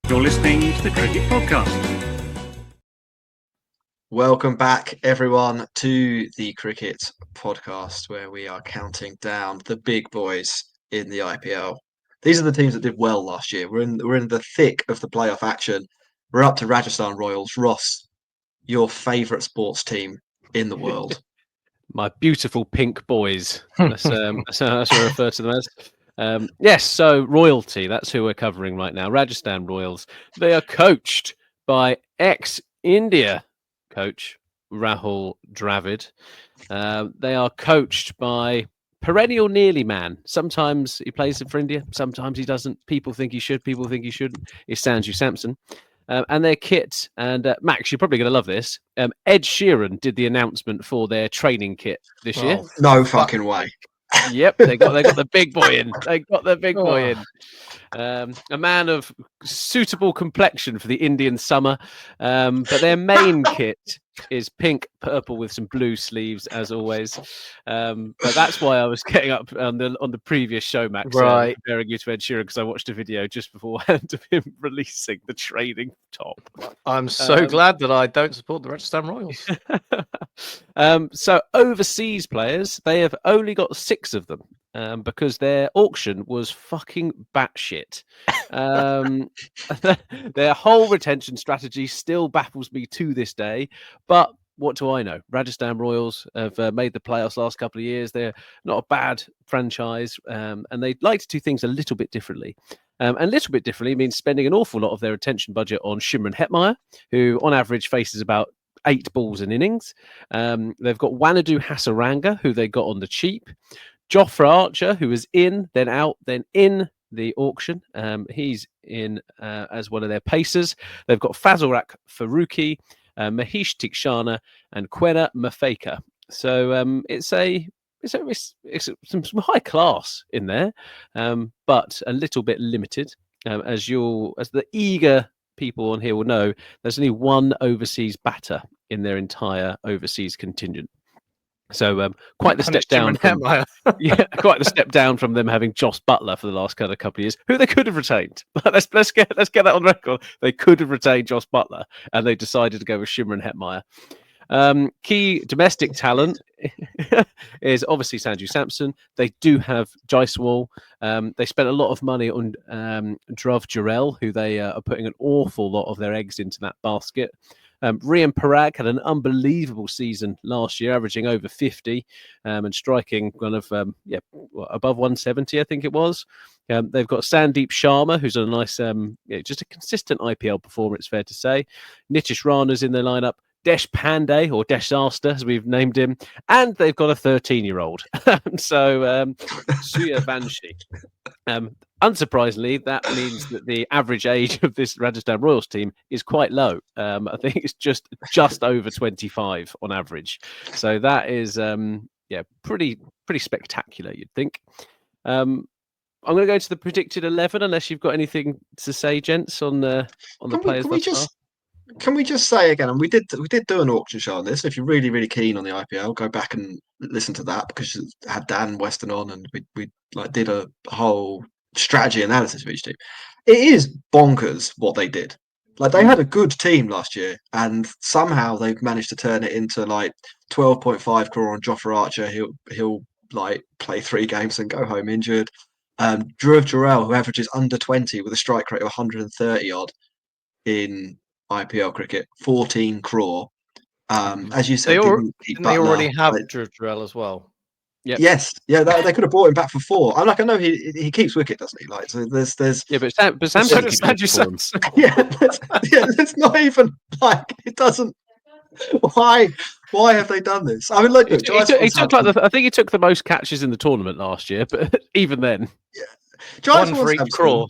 You're listening to the Cricket Podcast. Welcome back, everyone, to the Cricket Podcast, where we are counting down the big boys in the IPL. These are the teams that did well last year. We're in the thick of the playoff action. We're up to Rajasthan Royals. Ross, your favourite sports team in the world. My beautiful pink boys. That's what I refer to them as. Yes, so royalty, that's who we're covering right now. Rajasthan Royals. They are coached by ex-India coach Rahul Dravid. They are coached by perennial nearly man. Sometimes he plays for India, sometimes he doesn't. People think he should, people think he shouldn't. It's Sanju Samson. And their kit, and Max, you're probably going to love this. Ed Sheeran did the announcement for their training kit this year. No fucking way. Yep, they got the big boy in. They got the big boy in. A man of suitable complexion for the Indian summer, but their main kit is pink, purple with some blue sleeves, as always. But that's why I was getting up on the previous show, Max, right, comparing you to Ed Sheeran, because I watched a video just beforehand of him releasing the training top. I'm so glad that I don't support the Rajasthan Royals. So overseas players, they have only got 6 of them. Because their auction was fucking batshit. Their whole retention strategy still baffles me to this day. But what do I know? Rajasthan Royals have made the playoffs last couple of years. They're not a bad franchise, and they like to do things a little bit differently. And a little bit differently means spending an awful lot of their retention budget on Shimron Hetmyer, who on average faces about 8 balls an innings. They've got Wanadu Hasaranga, who they got on the cheap. Jofra Archer, who was in, then out, then in the auction. He's in as one of their pacers. They've got Fazalrak Faruqi, Mahesh Tikshana, and Quena Mafeka. So it's some high class in there, but a little bit limited. As the eager people on here will know, there's only one overseas batter in their entire overseas contingent. So quite the step down. Quite the step down from them having Jos Buttler for the last couple of years, who they could have retained. let's get that on record. They could have retained Jos Buttler, and they decided to go with Shimron Hetmyer. Key domestic talent is obviously Sanju Samson. They do have Jaiswal. They spent a lot of money on Dhruv Jurel, who they are putting an awful lot of their eggs into that basket. Rian Parag had an unbelievable season last year, averaging over 50 and striking above 170, I think it was. They've got Sandeep Sharma, who's a nice, just a consistent IPL performer, it's fair to say. Nitish Rana's in their lineup. Desh Pandey, or Disaster, as we've named him, and they've got a 13-year-old. So Suya Vanshi. Unsurprisingly, that means that the average age of this Rajasthan Royals team is quite low. I think it's just over 25 on average. So that is, pretty spectacular, you'd think. I'm going to go to the predicted 11, unless you've got anything to say, gents, on the players thus far. Can we just say again, and we did do an auction show on this. If you're really, really keen on the IPL, go back and listen to that, because it had Dan Weston on, and we did a whole strategy analysis of each team. It is bonkers what they did. They had a good team last year, and somehow they've managed to turn it into 12.5 crore on Jofra Archer. He'll play 3 games and go home injured. Dhruv Jurel, who averages under 20 with a strike rate of 130 odd in IPL cricket, 14 crore. As you said, didn't they already have Dhruv Jurel as well? Yep. Yes, they could have brought him back for 4. I know he keeps wicket, doesn't he? So there's but Samson keeps it's not even it doesn't. Why have they done this? I mean, he took I think he took the most catches in the tournament last year, but even then, one for each crore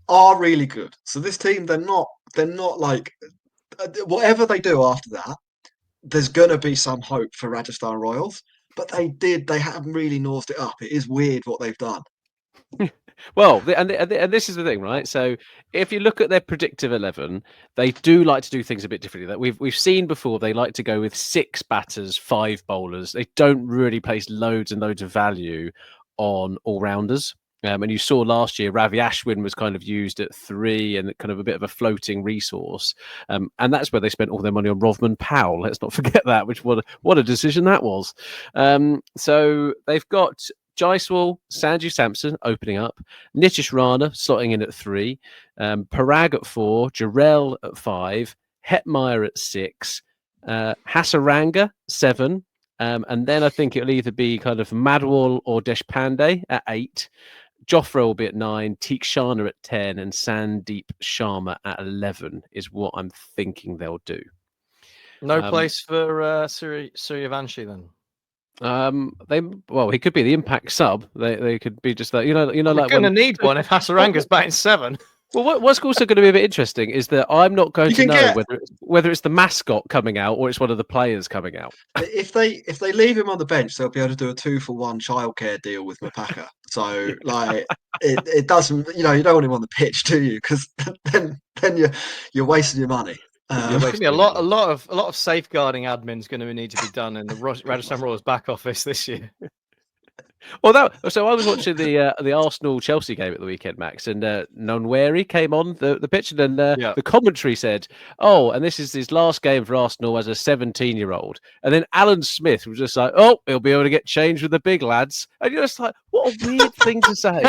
are really good. So this team, they're not whatever they do after that, there's gonna be some hope for Rajasthan Royals. But they haven't really nosed it up. It is weird what they've done. Well, and this is the thing, right? So if you look at their predictive 11, they do like to do things a bit differently. That we've seen before. They like to go with 6 batters, 5 bowlers. They don't really place loads and loads of value on all-rounders. And you saw last year, Ravi Ashwin was kind of used at 3 and kind of a bit of a floating resource. And that's where they spent all their money on Rovman Powell. Let's not forget that, what a decision that was. So they've got Jaiswal, Sanju Samson opening up, Nitish Rana slotting in at 3, Parag at 4, Jarrell at 5, Hetmyer at 6, Hasaranga 7, and then I think it'll either be kind of Madwal or Deshpande at 8. Jofra will be at 9, Tikshana at 10, and Sandeep Sharma at 11 is what I'm thinking they'll do. No place for Suryavanshi then. He could be the impact sub. They could be just that. We're like going to need one if Hasaranga's batting 7. Well, what's also going to be a bit interesting is that I'm not going to know whether it's the mascot coming out or it's one of the players coming out. If they leave him on the bench, they'll be able to do a 2-for-1 childcare deal with Mapaka. So like it doesn't, you don't want him on the pitch, do you? Because then you're wasting your money. There's going to be a lot of safeguarding admin's going to need to be done in the Rajasthan Royals back office this year. Well, so I was watching the Arsenal Chelsea game at the weekend, Max, and Nonwary came on the pitch, and the commentary said, "Oh, and this is his last game for Arsenal as a 17-year-old." And then Alan Smith was just like, "Oh, he'll be able to get changed with the big lads," and you're just like, "What a weird thing to say!"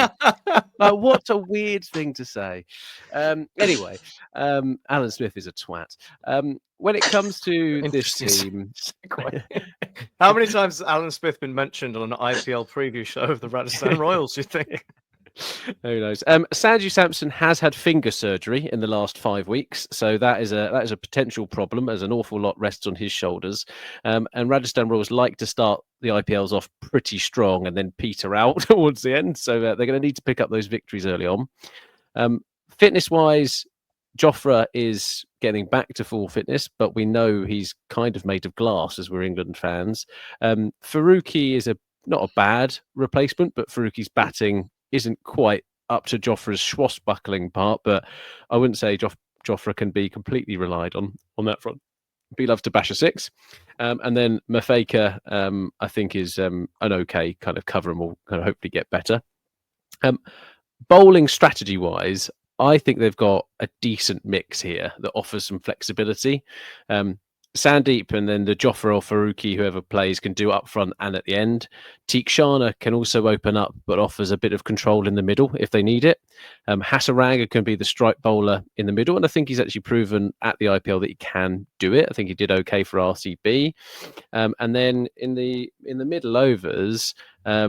Like, what a weird thing to say. Anyway, Alan Smith is a twat. When it comes to this team, how many times has Alan Smith been mentioned on an IPL preview show of the Rajasthan Royals, do you think? Who knows? Sanju Samson has had finger surgery in the last 5 weeks, so that is a potential problem, as an awful lot rests on his shoulders. And Rajasthan Royals like to start the IPLs off pretty strong and then peter out towards the end, so they're going to need to pick up those victories early on. Fitness-wise, Jofra is getting back to full fitness, but we know he's kind of made of glass as we're England fans. Faruqi is not a bad replacement, but Faruqi's batting isn't quite up to Jofra's swashbuckling part, but I wouldn't say Jofra can be completely relied on that front. Be love to bash a 6. And then Mafeka, I think, is an okay kind of cover and will kind of hopefully get better. Bowling strategy-wise, I think they've got a decent mix here that offers some flexibility. Sandeep and then the Jofra or Faruqi, whoever plays, can do up front and at the end. Tikshana can also open up, but offers a bit of control in the middle if they need it. Hasaranga can be the strike bowler in the middle, and I think he's actually proven at the IPL that he can do it. I think he did okay for RCB. And then in the middle overs, I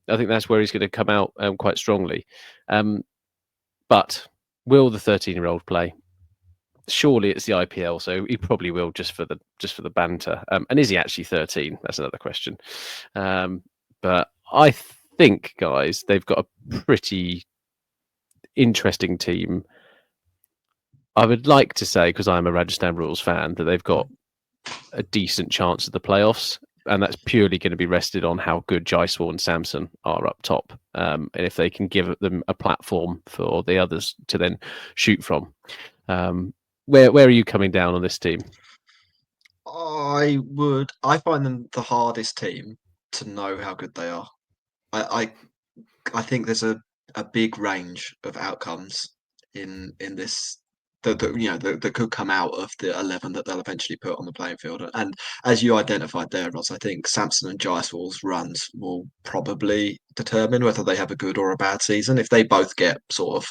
think that's where he's going to come out quite strongly. But will the 13-year-old play? Surely it's the IPL, so he probably will just for the banter. And is he actually 13? That's another question. But I think, guys, they've got a pretty interesting team. I would like to say, because I'm a Rajasthan Royals fan, that they've got a decent chance at the playoffs. And that's purely going to be rested on how good Jaiswal and Samson are up top. And if they can give them a platform for the others to then shoot from. Where are you coming down on this team? I find them the hardest team to know how good they are. I think there's a big range of outcomes in this that could come out of the 11 that they'll eventually put on the playing field. And as you identified there, Ross, I think Samson and Jaiswal's runs will probably determine whether they have a good or a bad season. If they both get sort of,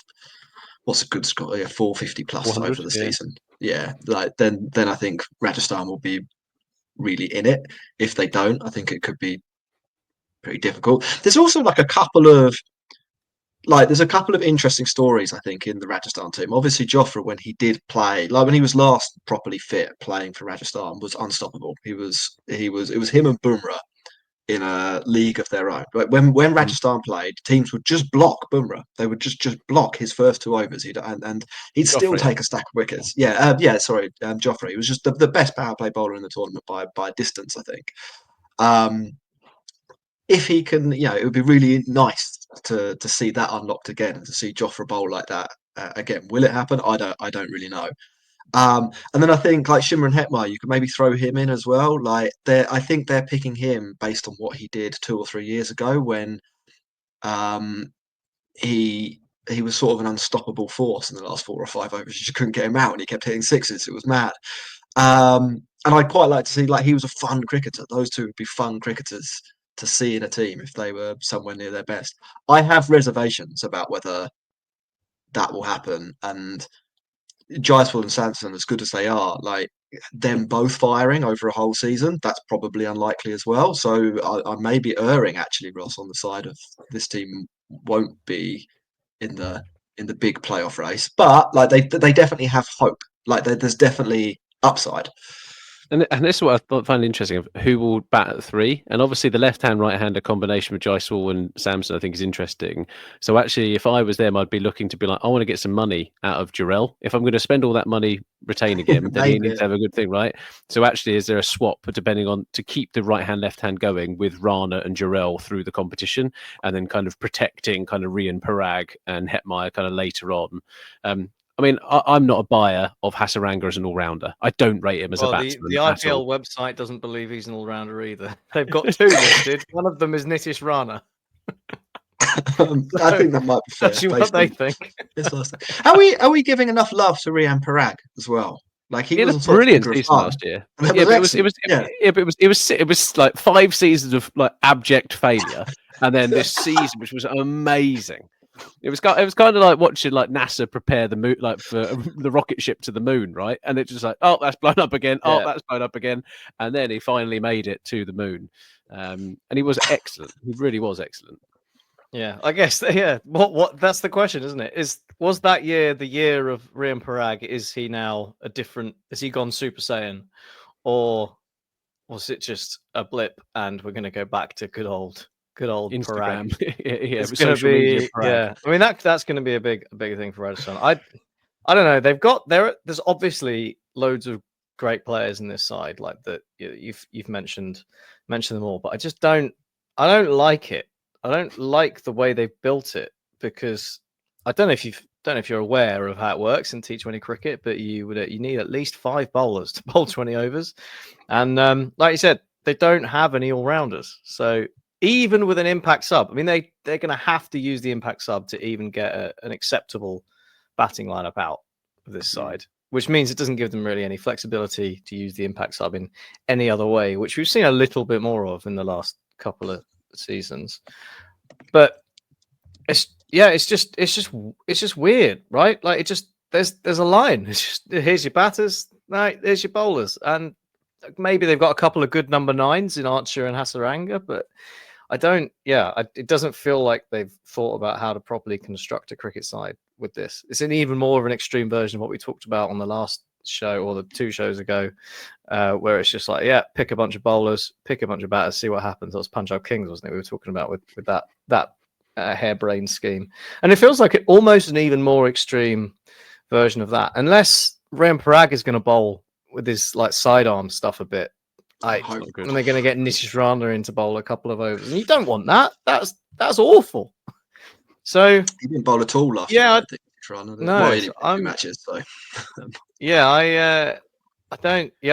what's a good score? 450 plus over the season. Yeah, then I think Rajasthan will be really in it. If they don't, I think it could be pretty difficult. There's also a couple of interesting stories, I think, in the Rajasthan team. Obviously, Jofra, when he did play, when he was last properly fit playing for Rajasthan, was unstoppable. It was him and Bumrah in a league of their own. Like when Rajasthan played, teams would just block Bumrah. They would just block his first 2 overs. He'd still take a stack of wickets. Jofra. He was just the best power play bowler in the tournament by distance, I think. If he can, it would be really nice to see that unlocked again and to see Jofra bowl like that again. Will it happen? I don't really know. And then I think Shimron Hetmyer, you could maybe throw him in as well. I think they're picking him based on what he did 2 or 3 years ago when he was sort of an unstoppable force in the last 4 or 5 overs. You just couldn't get him out, and he kept hitting sixes. It was mad. And I'd quite like to see, like, he was a fun cricketer. Those two would be fun cricketers to see in a team if they were somewhere near their best. I have reservations about whether that will happen. And Jaiswal and Sanderson, as good as they are, like them both firing over a whole season, that's probably unlikely as well. So I may be erring, actually, Ross, on the side of this team won't be in the big playoff race, but like they definitely have hope. Like there's definitely upside. And this is what I find interesting of who will bat at 3. And obviously the left-hand, right-hander combination with Jaiswal and Samson, I think, is interesting. So actually, if I was them, I'd be looking to be like, I want to get some money out of Jarrell. If I'm going to spend all that money retaining him, then he needs to have a good thing, right? So actually, is there a swap depending on to keep the right-hand, left-hand going with Rana and Jarrell through the competition, and then kind of protecting kind of Rian Parag and Hetmyer kind of later on? I mean, I'm not a buyer of Hasaranga as an all-rounder. I don't rate him as a batsman. The IPL website doesn't believe he's an all-rounder either. They've got 2 listed. One of them is Nitish Rana. I think that might be fair. That's what they think. Are we giving enough love to Rian Parag as well? Like he was a brilliant season last year. But it was like 5 seasons of like abject failure, and then this season, which was amazing. It was kind of like watching like NASA prepare the moon, like for the rocket ship to the moon, right? And it's just like, oh, that's blown up again. Oh, that's blown up again. And then he finally made it to the moon, and he was excellent. He really was excellent. Yeah, I guess. Yeah, what? That's the question, isn't it? Was that year the year of Rian Parag? Is he now a different? Has he gone Super Saiyan, or was it just a blip? And we're going to go back to good old Instagram. It's going to be, yeah. I mean that's going to be a big thing for Rajasthan. I don't know. They've got there's obviously loads of great players in this side, like that you've mentioned them all, but I just don't like it. I don't like the way they've built it, because I don't know if you're aware of how it works in T20 cricket, but you need at least 5 bowlers to bowl 20 overs, and like you said, they don't have any all rounders. So even with an impact sub, I mean, they're going to have to use the impact sub to even get an acceptable batting lineup out of this side, which means it doesn't give them really any flexibility to use the impact sub in any other way, which we've seen a little bit more of in the last couple of seasons. But it's just weird, right? Like there's a line. It's just, here's your batters, right? There's your bowlers, and maybe they've got a couple of good number 9s in Archer and Hasaranga, but it doesn't feel like they've thought about how to properly construct a cricket side with this. It's an even more of an extreme version of what we talked about on the last show or the 2 shows ago, where it's just like, pick a bunch of bowlers, pick a bunch of batters, see what happens. That was Punjab Kings, wasn't it? We were talking about with that harebrained scheme, and it feels like almost an even more extreme version of that, unless Rian Parag is going to bowl with his like sidearm stuff a bit. And they're going to get Nitish Rana in to bowl a couple of overs, and you don't want that. That's awful. So he didn't bowl at all last year. I think no, he didn't matches. So I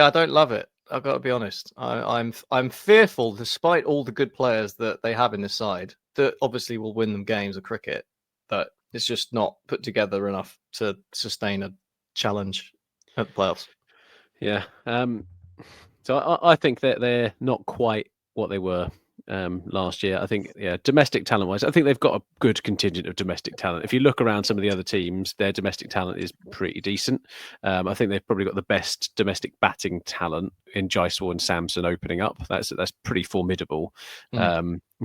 don't love it. I've got to be honest. I'm fearful, despite all the good players that they have in this side, that obviously will win them games of cricket, that it's just not put together enough to sustain a challenge at the playoffs. Yeah. So I think that they're not quite what they were last year. I think, domestic talent wise, I think they've got a good contingent of domestic talent. If you look around some of the other teams, their domestic talent is pretty decent. I think they've probably got the best domestic batting talent in Jaiswal and Samson opening up. That's pretty formidable.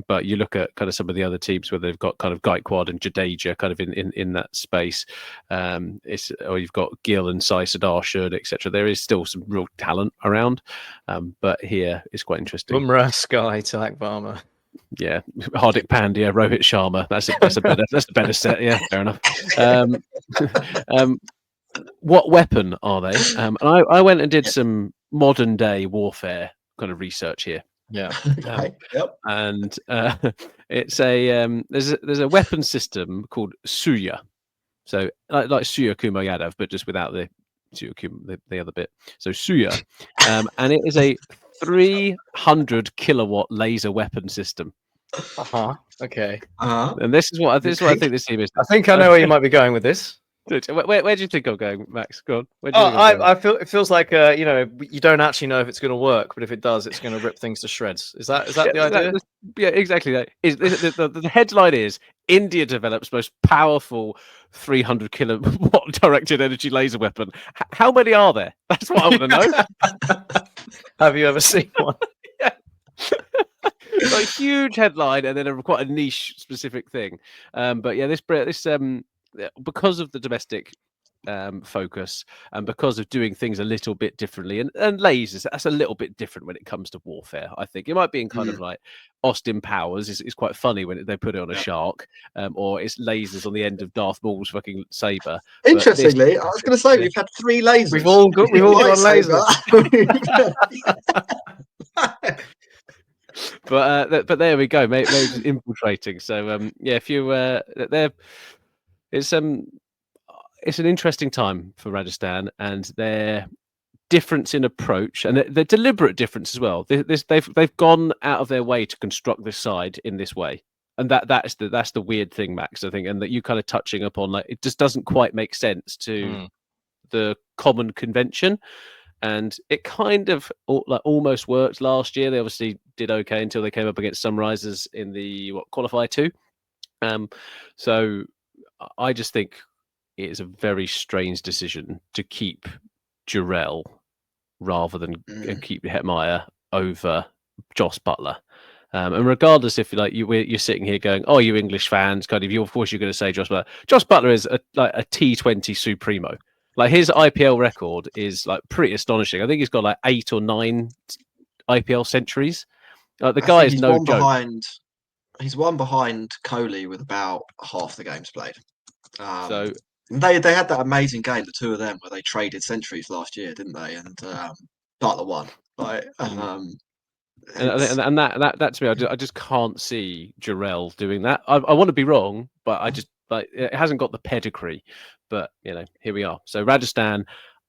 But you look at kind of some of the other teams where they've got kind of Gaikwad and Jadeja kind of in that space. Or you've got Gill and Sai Sudarshan, etc. There is still some real talent around. But here it's quite interesting. Bumrah, Sky, Tilak Varma. Yeah, Hardik Pandya, Rohit Sharma. That's a better set. Yeah, fair enough. What weapon are they? And I went and did some modern day warfare kind of research here. Yeah. Yep. And it's there's a weapon system called Surya. So like Surya Kumar Yadav, but just without the Surya Kumar, the other bit. So Surya, and it is a 300 kilowatt laser weapon system. Okay. And this is what I think this team is. I think I know where you might be going with this. Where do you think I'm going, Max? Go on. I feel it feels like you don't actually know if it's going to work, but if it does, it's going to rip things to shreds. Is that the idea? Yeah, exactly. The headline is India develops most powerful 300 kilowatt directed energy laser weapon. How many are there? That's what I want to know. Have you ever seen one? Yeah. A huge headline and then quite a niche specific thing. But yeah, this because of the domestic focus and because of doing things a little bit differently and lasers, that's a little bit different when it comes to warfare. I think it might be in kind of like Austin Powers is quite funny when they put it on a shark, or it's lasers on the end of Darth Maul's fucking saber. Interestingly, I was going to say we've had 3 lasers. We've all got lasers. But there we go, maybe infiltrating. So yeah, if you it's an interesting time for Rajasthan and their difference in approach and their deliberate difference as well. They've gone out of their way to construct this side in this way, and that's the weird thing, Max. I think, and that you kind of touching upon, like it just doesn't quite make sense to the common convention. And it kind of almost worked last year. They obviously did okay until they came up against Sunrisers in the qualifier 2. So I just think it is a very strange decision to keep Jarrell rather than keep Hetmyer over Jos Buttler. And regardless if you're sitting here going, "Oh, you English fans," kind of, of course you're going to say Jos Buttler. Jos Buttler is a T20 supremo. Like his IPL record is like pretty astonishing. I think he's got like 8 or 9 IPL centuries. The guy is no joke. He's one behind Kohli with about half the games played. So they had that amazing game, the 2 of them, where they traded centuries last year, didn't they? And Butler won. And that to me, I just can't see Jarrell doing that. I want to be wrong, but I just it hasn't got the pedigree. But here we are. So Rajasthan,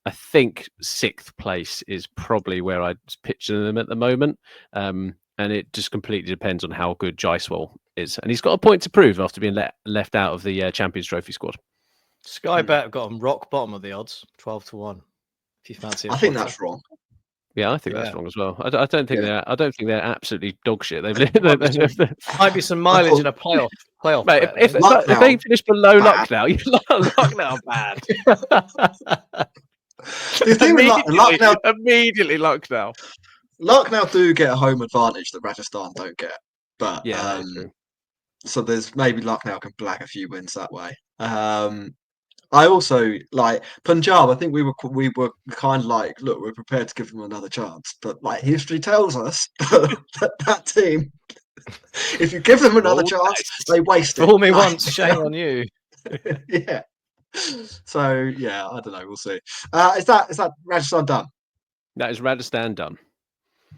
I think 6th place is probably where I'd picture them at the moment. And it just completely depends on how good Jaiswal is. And he's got a point to prove after being left out of the Champions Trophy squad. Sky Bet have got him rock bottom of the odds, 12-1. If you fancy it. I think that's wrong. Yeah, I think that's wrong as well. I don't think they're absolutely dog shit. Might be some mileage in a playoff. Mate, if they finish below Lucknow, Lucknow bad. Immediately Lucknow. Lucknow do get a home advantage that Rajasthan don't get, but yeah, so there's maybe Lucknow can blag a few wins that way. I also like Punjab. I think we were kind of like, look, we're prepared to give them another chance, but like history tells us that team, if you give them another chance, they waste it. Fool me once, shame on you. Yeah. So yeah, I don't know. We'll see. Is that Rajasthan done? That is Rajasthan done.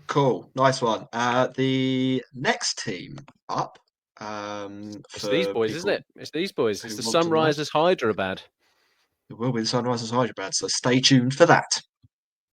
Cool, nice one. The next team up. It's these boys, isn't it? It's these boys. It's the Sunrisers Hyderabad. It will be the Sunrisers Hyderabad, so stay tuned for that.